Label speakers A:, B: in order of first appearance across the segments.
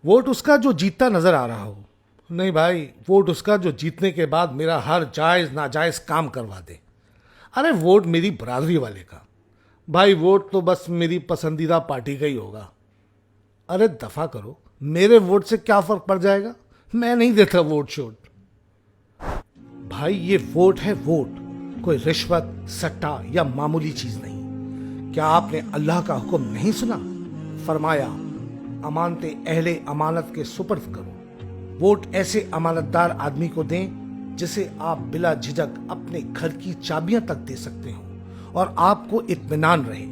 A: Vote उसका जो जीतता नजर आ रहा हो। नहीं भाई, वोट उसका जो जीतने के बाद मेरा हर जायज नाजायज काम करवा दे। अरे वोट मेरी बरादरी वाले का। भाई वोट तो बस मेरी पसंदीदा पार्टी का ही होगा। अरे दफा करो, मेरे वोट से क्या फर्क पड़ जाएगा? मैं नहीं देता वोट शोट। भाई ये वोट है वोट, कोई रिश्वत सट्टा या मामूली चीज नहीं। क्या आपने अल्लाह का हुक्म नहीं सुना? फरमाया, अमानते अहले अमानत के सुपर्द करो। वोट ऐसे अमानतदार आदमी को दें जिसे आप बिला झिझक अपने घर की चाबियां तक दे सकते हो और आपको इत्मीनान रहे।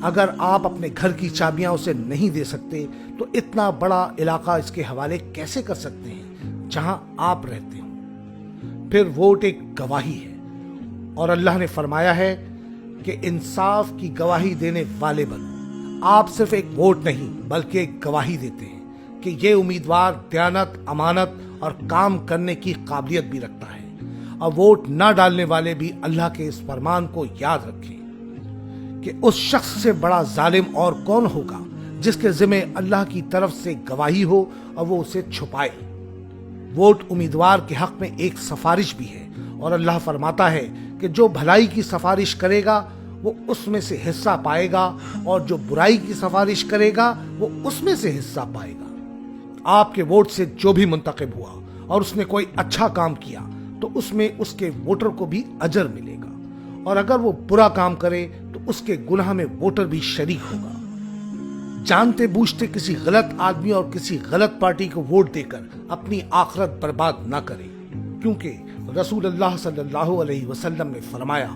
A: अगर आप अपने घर की चाबियां उसे नहीं दे सकते तो इतना बड़ा इलाका इसके हवाले कैसे कर सकते हैं जहां आप रहते हो? फिर वोट एक गवाही है और अल्लाह ने फरमाया है कि इंसाफ की गवाही देने वाले बनो। आप सिर्फ एक वोट नहीं बल्कि एक गवाही देते हैं कि ये उम्मीदवार दयानत, अमानत और काम करने की काबिलियत भी रखता है। और वोट ना डालने वाले भी अल्लाह के इस फरमान को याद रखें कि उस शख्स से बड़ा जालिम और कौन होगा जिसके जिम्मे अल्लाह की तरफ से गवाही हो और वो उसे छुपाए। वोट उम्मीदवार के हक में एक सिफारिश भी है और अल्लाह फरमाता है कि जो भलाई की सिफारिश करेगा वो उसमें से हिस्सा पाएगा और जो बुराई की सिफारिश करेगा वो उसमें से हिस्सा पाएगा। आपके वोट से जो भी मुंतखब हुआ और उसने कोई अच्छा काम किया तो उसमें उसके वोटर को भी अजर मिलेगा, और अगर वो बुरा काम करे तो उसके गुनाह में वोटर भी शरीक होगा। जानते बूझते किसी गलत आदमी और किसी गलत पार्टी को वोट देकर अपनी आखिरत बर्बाद ना करें, क्योंकि रसूलुल्लाह सल्लल्लाहु अलैहि वसल्लम ने फरमाया,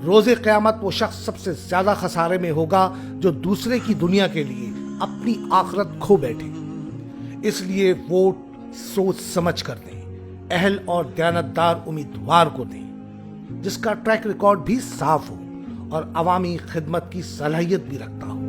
A: रोजे क़यामत वो शख्स सबसे ज्यादा खसारे में होगा जो दूसरे की दुनिया के लिए अपनी आखिरत खो बैठे। इसलिए वोट सोच समझ कर दें, अहल और दयानतदार उम्मीदवार को दें जिसका ट्रैक रिकॉर्ड भी साफ हो और अवामी खिदमत की सलाहियत भी रखता हो।